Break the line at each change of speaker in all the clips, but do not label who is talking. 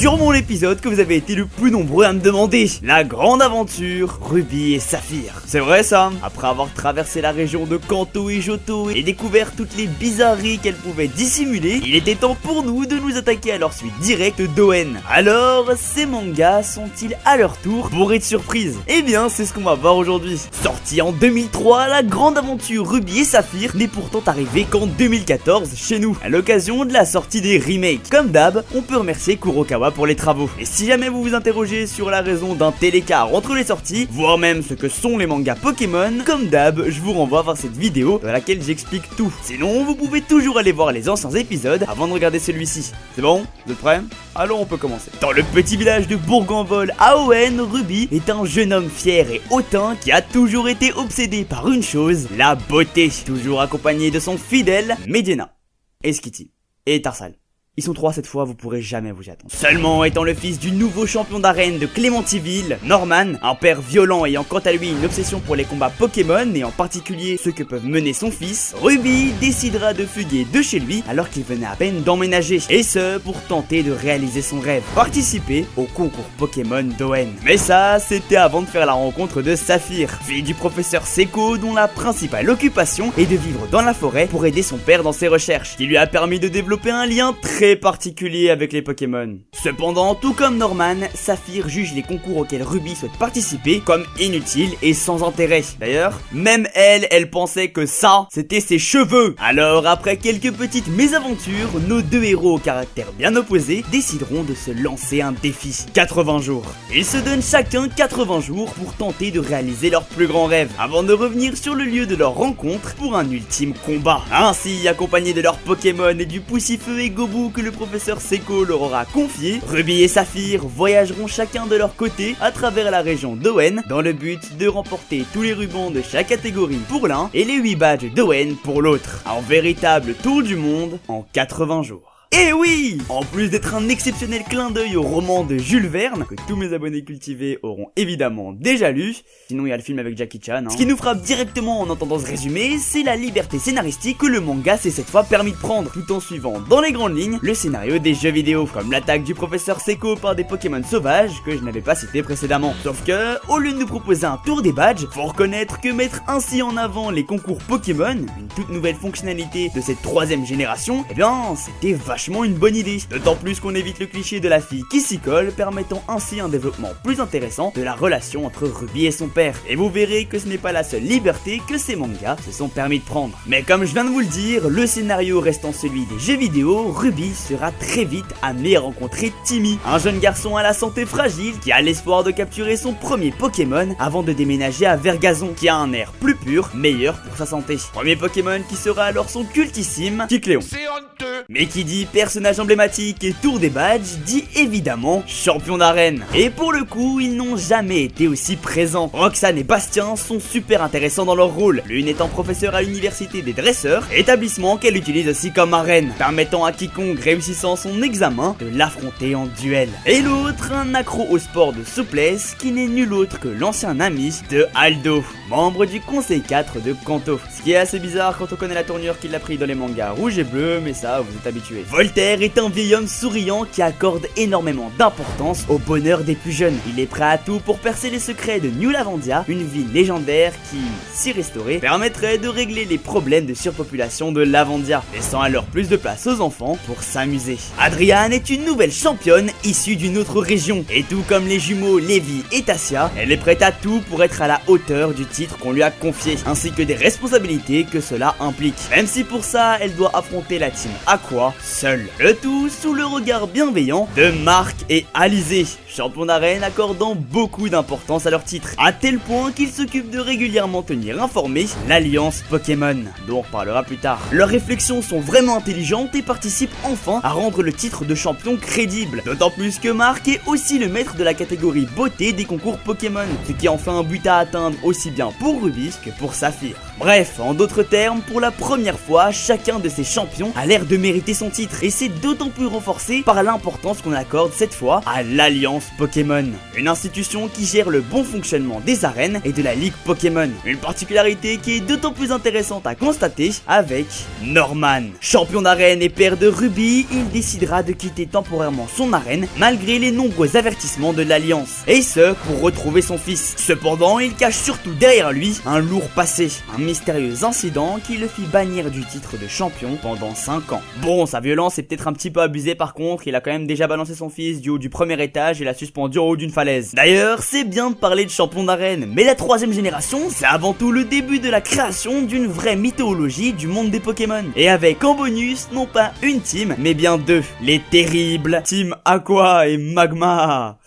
sûrement l'épisode que vous avez été le plus nombreux à me demander. La grande aventure Ruby et Saphir. C'est vrai ça? Après avoir traversé la région de Kanto et Johto et découvert toutes les bizarreries qu'elle pouvait dissimuler, il était temps pour nous de nous attaquer à leur suite directe d'Oen. Alors, ces mangas sont-ils à leur tour bourrés de surprises? Eh bien, c'est ce qu'on va voir aujourd'hui. Sorti en 2003, la grande aventure Ruby et Saphir n'est pourtant arrivée qu'en 2014 chez nous, à l'occasion de la sortie des remakes. Comme d'hab, on peut remercier Kurokawa pour les travaux. Et si jamais vous vous interrogez sur la raison d'un tel écart entre les sorties, voire même ce que sont les mangas Pokémon, comme d'hab, je vous renvoie vers cette vidéo dans laquelle j'explique tout. Sinon, vous pouvez toujours aller voir les anciens épisodes avant de regarder celui-ci. C'est bon? Vous êtes prêts? Alors on peut commencer. Dans le petit village de Bourg-en-Vol à Oen, Ruby est un jeune homme fier et hautain qui a toujours été obsédé par une chose, la beauté. Toujours accompagné de son fidèle Medina, et Skitty, et Tarsal. Ils sont trois cette fois, vous pourrez jamais vous y attendre. Seulement étant le fils du nouveau champion d'arène de Clémentiville, Norman, un père violent ayant quant à lui une obsession pour les combats Pokémon et en particulier ceux que peuvent mener son fils, Ruby décidera de fuguer de chez lui alors qu'il venait à peine d'emménager. Et ce, pour tenter de réaliser son rêve, participer au concours Pokémon d'Oen. Mais ça, c'était avant de faire la rencontre de Saphir, fille du professeur Seko dont la principale occupation est de vivre dans la forêt pour aider son père dans ses recherches, qui lui a permis de développer un lien très particulier avec les Pokémon. Cependant, tout comme Norman, Saphir juge les concours auxquels Ruby souhaite participer comme inutiles et sans intérêt. D'ailleurs, même elle pensait que ça, c'était ses cheveux. Alors, après quelques petites mésaventures, nos deux héros au caractère bien opposé décideront de se lancer un défi. 80 jours. Ils se donnent chacun 80 jours pour tenter de réaliser leur plus grand rêve, avant de revenir sur le lieu de leur rencontre pour un ultime combat. Ainsi, accompagnés de leurs Pokémon et du Poussifeu et Gobu que le professeur Seko leur aura confié, Ruby et Saphir voyageront chacun de leur côté à travers la région d'Oen dans le but de remporter tous les rubans de chaque catégorie pour l'un et les 8 badges d'Oen pour l'autre. Un véritable tour du monde en 80 jours. Et oui! En plus d'être un exceptionnel clin d'œil au roman de Jules Verne, que tous mes abonnés cultivés auront évidemment déjà lu, sinon il y a le film avec Jackie Chan, Ce qui nous frappe directement en entendant ce résumé, c'est la liberté scénaristique que le manga s'est cette fois permis de prendre, tout en suivant dans les grandes lignes le scénario des jeux vidéo, comme l'attaque du professeur Seko par des Pokémon sauvages que je n'avais pas cité précédemment. Sauf que, au lieu de nous proposer un tour des badges, faut reconnaître que mettre ainsi en avant les concours Pokémon, une toute nouvelle fonctionnalité de cette 3ème génération, eh bien c'était vachement une bonne idée, d'autant plus qu'on évite le cliché de la fille qui s'y colle, permettant ainsi un développement plus intéressant de la relation entre Ruby et son père. Et vous verrez que ce n'est pas la seule liberté que ces mangas se sont permis de prendre. Mais comme je viens de vous le dire, le scénario restant celui des jeux vidéo, Ruby sera très vite amené à rencontrer Timmy, un jeune garçon à la santé fragile qui a l'espoir de capturer son premier Pokémon avant de déménager à Vergazon, qui a un air plus pur, meilleur pour sa santé. Premier Pokémon qui sera alors son cultissime Kicléon. C'est honteux. Mais qui dit personnage emblématique et tour des badges dit évidemment champion d'arène. Et pour le coup, ils n'ont jamais été aussi présents. Roxane et Bastien sont super intéressants dans leur rôle, l'une étant professeure à l'université des dresseurs, établissement qu'elle utilise aussi comme arène, permettant à quiconque réussissant son examen de l'affronter en duel. Et l'autre, un accro au sport de souplesse qui n'est nul autre que l'ancien ami de Aldo, membre du conseil 4 de Kanto. Ce qui est assez bizarre quand on connaît la tournure qu'il a pris dans les mangas rouge et bleu, mais ça vous êtes habitués. Voltaire est un vieil homme souriant qui accorde énormément d'importance au bonheur des plus jeunes. Il est prêt à tout pour percer les secrets de New Lavandia, une ville légendaire qui, si restaurée, permettrait de régler les problèmes de surpopulation de Lavandia, laissant alors plus de place aux enfants pour s'amuser. Adriane est une nouvelle championne issue d'une autre région, et tout comme les jumeaux Levi et Tassia, elle est prête à tout pour être à la hauteur du titre qu'on lui a confié, ainsi que des responsabilités que cela implique. Même si pour ça, elle doit affronter la team Aqua seule. Le tout sous le regard bienveillant de Marc et Alizé, champions d'arène accordant beaucoup d'importance à leur titre, à tel point qu'ils s'occupent de régulièrement tenir informé l'Alliance Pokémon, dont on reparlera plus tard. Leurs réflexions sont vraiment intelligentes et participent enfin à rendre le titre de champion crédible, d'autant plus que Marc est aussi le maître de la catégorie beauté des concours Pokémon, ce qui en fait un but à atteindre aussi bien pour Ruby que pour Saphir. Bref, en d'autres termes, pour la première fois, chacun de ces champions a l'air de mériter son titre, et c'est d'autant plus renforcé par l'importance qu'on accorde cette fois à l'Alliance Pokémon, une institution qui gère le bon fonctionnement des arènes et de la Ligue Pokémon, une particularité qui est d'autant plus intéressante à constater avec Norman. Champion d'arène et père de Ruby, il décidera de quitter temporairement son arène malgré les nombreux avertissements de l'Alliance, et ce pour retrouver son fils. Cependant, il cache surtout derrière lui un lourd passé, un mystérieux incident qui le fit bannir du titre de champion pendant 5 ans. Bon, sa violence est peut-être un petit peu abusée par contre, il a quand même déjà balancé son fils du haut du premier étage et l'a suspendu en haut d'une falaise. D'ailleurs, c'est bien de parler de champion d'arène, mais la 3ème génération, c'est avant tout le début de la création d'une vraie mythologie du monde des Pokémon. Et avec en bonus, non pas une team, mais bien 2, les terribles Team Aqua et Magma.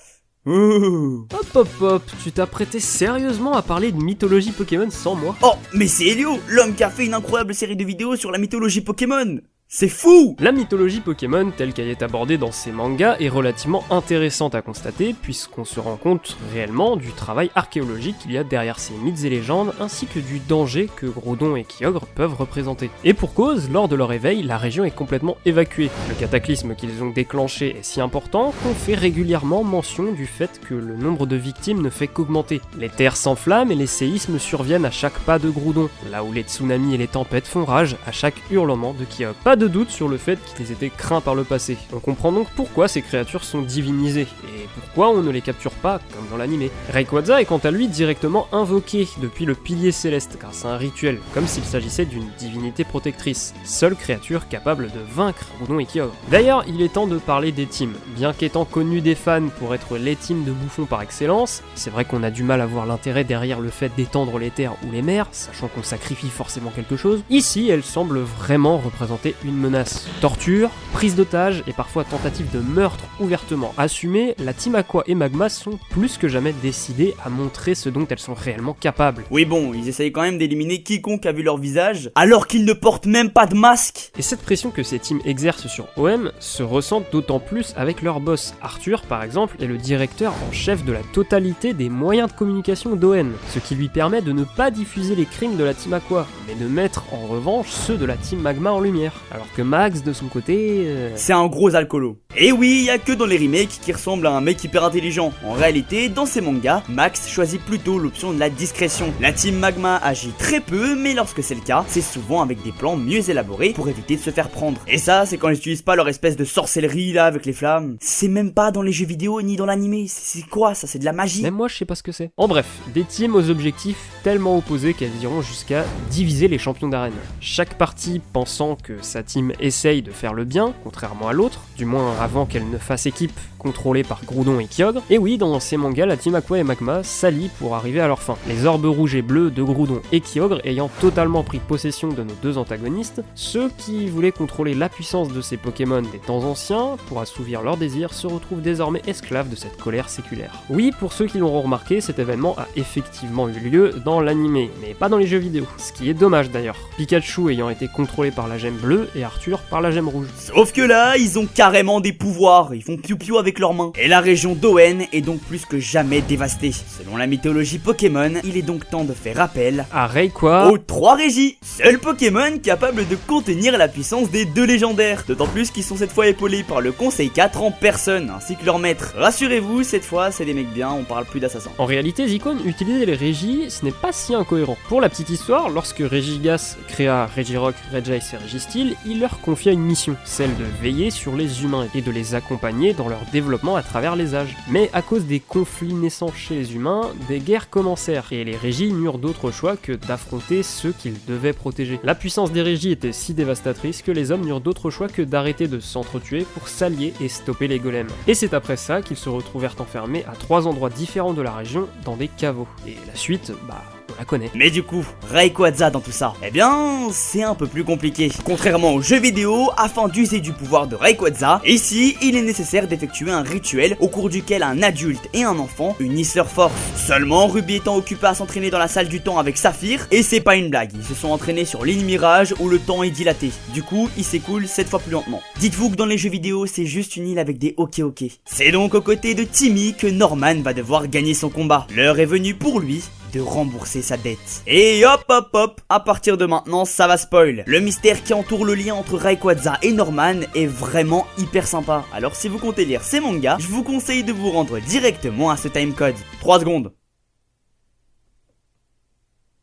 Ouh.
Hop, tu t'as prêté sérieusement à parler de mythologie Pokémon sans moi?
Oh, mais c'est Elio, l'homme qui a fait une incroyable série de vidéos sur la mythologie Pokémon. C'est fou!
La mythologie Pokémon, telle qu'elle est abordée dans ces mangas, est relativement intéressante à constater, puisqu'on se rend compte réellement du travail archéologique qu'il y a derrière ces mythes et légendes, ainsi que du danger que Groudon et Kyogre peuvent représenter. Et pour cause, lors de leur éveil, la région est complètement évacuée. Le cataclysme qu'ils ont déclenché est si important qu'on fait régulièrement mention du fait que le nombre de victimes ne fait qu'augmenter. Les terres s'enflamment et les séismes surviennent à chaque pas de Groudon, là où les tsunamis et les tempêtes font rage à chaque hurlement de Kyogre. Pas de doute sur le fait qu'ils étaient craints par le passé. On comprend donc pourquoi ces créatures sont divinisées, et pourquoi on ne les capture pas, comme dans l'animé. Rayquaza est quant à lui directement invoqué depuis le pilier céleste grâce à un rituel, comme s'il s'agissait d'une divinité protectrice, seule créature capable de vaincre Groudon et Kyogre. D'ailleurs, il est temps de parler des teams. Bien qu'étant connus des fans pour être les teams de bouffons par excellence, c'est vrai qu'on a du mal à voir l'intérêt derrière le fait d'étendre les terres ou les mers, sachant qu'on sacrifie forcément quelque chose. Ici, elle semble vraiment représenter une menace. Torture, prise d'otage et parfois tentative de meurtre ouvertement assumée, la Team Aqua et Magma sont plus que jamais décidées à montrer ce dont elles sont réellement capables.
Oui bon, ils essayent quand même d'éliminer quiconque a vu leur visage, alors qu'ils ne portent même pas de masque.
Et cette pression que ces teams exercent sur OM se ressent d'autant plus avec leur boss. Arthur, par exemple, est le directeur en chef de la totalité des moyens de communication d'ON, ce qui lui permet de ne pas diffuser les crimes de la Team Aqua, mais de mettre en revanche ceux de la Team Magma en lumière. Alors que Max, de son côté...
C'est un gros alcoolo. Et oui, y a que dans les remakes qui ressemble à un mec hyper intelligent. En réalité, dans ces mangas, Max choisit plutôt l'option de la discrétion. La Team Magma agit très peu, mais lorsque c'est le cas, c'est souvent avec des plans mieux élaborés pour éviter de se faire prendre. Et ça, c'est quand ils utilisent pas leur espèce de sorcellerie là avec les flammes. C'est même pas dans les jeux vidéo ni dans l'animé. C'est quoi ça? C'est de la magie.
Même moi, je sais pas ce que c'est. En bref, des teams aux objectifs tellement opposés qu'elles iront jusqu'à diviser les champions d'arène. Chaque partie pensant que sa team essaye de faire le bien, contrairement à l'autre, du moins avant qu'elle ne fasse équipe contrôlée par Groudon et Kyogre. Et oui, dans ces mangas, la Team Aqua et Magma s'allient pour arriver à leur fin. Les orbes rouges et bleus de Groudon et Kyogre ayant totalement pris possession de nos deux antagonistes, ceux qui voulaient contrôler la puissance de ces Pokémon des temps anciens, pour assouvir leurs désirs, se retrouvent désormais esclaves de cette colère séculaire. Oui, pour ceux qui l'auront remarqué, cet événement a effectivement eu lieu dans l'animé, mais pas dans les jeux vidéo. Ce qui est dommage d'ailleurs, Pikachu ayant été contrôlé par la gemme bleue et Arthur par la gemme rouge.
Sauf que là, ils ont carrément des pouvoirs, ils font piou-piou avec leurs mains. Et la région d'Oen est donc plus que jamais dévastée. Selon la mythologie Pokémon, il est donc temps de faire appel
à Rayquaza
aux 3 régies, seul Pokémon capable de contenir la puissance des 2 légendaires. D'autant plus qu'ils sont cette fois épaulés par le Conseil 4 en personne, ainsi que leur maître. Rassurez-vous, cette fois, c'est des mecs bien, on parle plus d'assassins.
En réalité, Zicone, utiliser les régies, ce n'est pas si incohérent. Pour la petite histoire, lorsque Regigas créa Regirock, Regice et Registeel, il leur confia une mission, celle de veiller sur les humains et de les accompagner dans leur développement à travers les âges. Mais à cause des conflits naissants chez les humains, des guerres commencèrent, et les régies n'eurent d'autre choix que d'affronter ceux qu'ils devaient protéger. La puissance des régies était si dévastatrice que les hommes n'eurent d'autre choix que d'arrêter de s'entretuer pour s'allier et stopper les golems. Et c'est après ça qu'ils se retrouvèrent enfermés à 3 endroits différents de la région dans des caveaux. Et la suite, on la connaît.
Mais du coup, Rayquaza dans tout ça, eh bien, c'est un peu plus compliqué. Contrairement aux jeux vidéo, afin d'user du pouvoir de Rayquaza, ici, il est nécessaire d'effectuer un rituel au cours duquel un adulte et un enfant unissent leurs forces. Seulement, Ruby étant occupé à s'entraîner dans la salle du temps avec Saphir, et c'est pas une blague, ils se sont entraînés sur l'île Mirage où le temps est dilaté. Du coup, il s'écoule 7 fois plus lentement. Dites-vous que dans les jeux vidéo, c'est juste une île avec des ok. C'est donc aux côtés de Timmy que Norman va devoir gagner son combat. L'heure est venue pour lui de rembourser sa dette. Et hop hop hop, à partir de maintenant ça va spoil. Le mystère qui entoure le lien entre Rayquaza et Norman est vraiment hyper sympa. Alors si vous comptez lire ces mangas, je vous conseille de vous rendre directement à ce timecode. 3 secondes.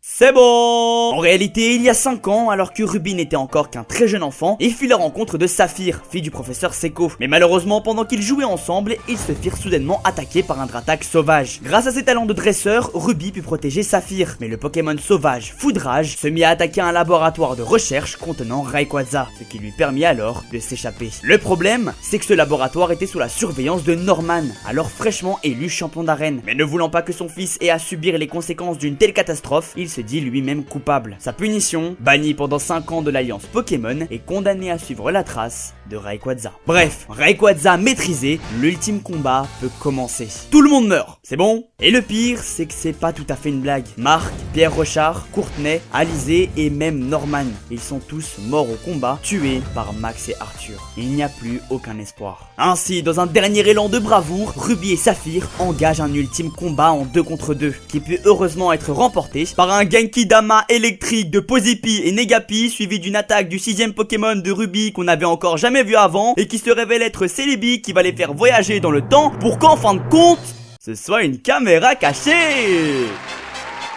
C'est bon! En réalité, il y a 5 ans, alors que Ruby n'était encore qu'un très jeune enfant, il fit la rencontre de Saphir, fille du professeur Seko. Mais malheureusement, pendant qu'ils jouaient ensemble, ils se firent soudainement attaquer par un Dratak sauvage. Grâce à ses talents de dresseur, Ruby put protéger Saphir, mais le Pokémon sauvage Foudrage se mit à attaquer un laboratoire de recherche contenant Rayquaza, ce qui lui permit alors de s'échapper. Le problème, c'est que ce laboratoire était sous la surveillance de Norman, alors fraîchement élu champion d'arène. Mais ne voulant pas que son fils ait à subir les conséquences d'une telle catastrophe, il se dit lui-même coupable. Sa punition, banni pendant 5 ans de l'alliance Pokémon et condamné à suivre la trace de Rayquaza. Bref, Rayquaza maîtrisé, l'ultime combat peut commencer. Tout le monde meurt, c'est bon? Et le pire, c'est que c'est pas tout à fait une blague. Marc, Pierre Rochard, Courtenay, Alizé et même Norman, ils sont tous morts au combat, tués par Max et Arthur. Il n'y a plus aucun espoir. Ainsi, dans un dernier élan de bravoure, Ruby et Saphir engagent un ultime combat en 2 contre 2, qui peut heureusement être remporté par un Genkidama électrique de Pozipi et Negapi, suivi d'une attaque du 6ème Pokémon de Ruby qu'on n'avait encore jamais vu avant et qui se révèle être Celebi, qui va les faire voyager dans le temps pour qu'en fin de compte, ce soit une caméra cachée.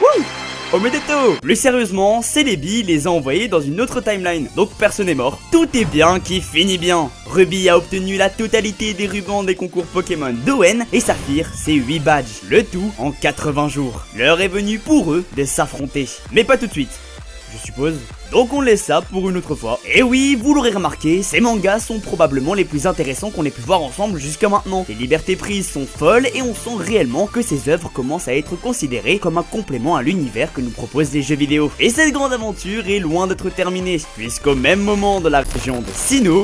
Wouh! Omedeto! Plus sérieusement, Celebi les a envoyés dans une autre timeline, donc personne n'est mort. Tout est bien qui finit bien. Ruby a obtenu la totalité des rubans des concours Pokémon d'Owen et Saphir ses 8 badges, le tout en 80 jours. L'heure est venue pour eux de s'affronter, mais pas tout de suite, je suppose. Donc on laisse ça pour une autre fois. Et oui, vous l'aurez remarqué, ces mangas sont probablement les plus intéressants qu'on ait pu voir ensemble jusqu'à maintenant. Les libertés prises sont folles et on sent réellement que ces œuvres commencent à être considérées comme un complément à l'univers que nous proposent les jeux vidéo. Et cette grande aventure est loin d'être terminée, puisqu'au même moment dans la région de Sinnoh,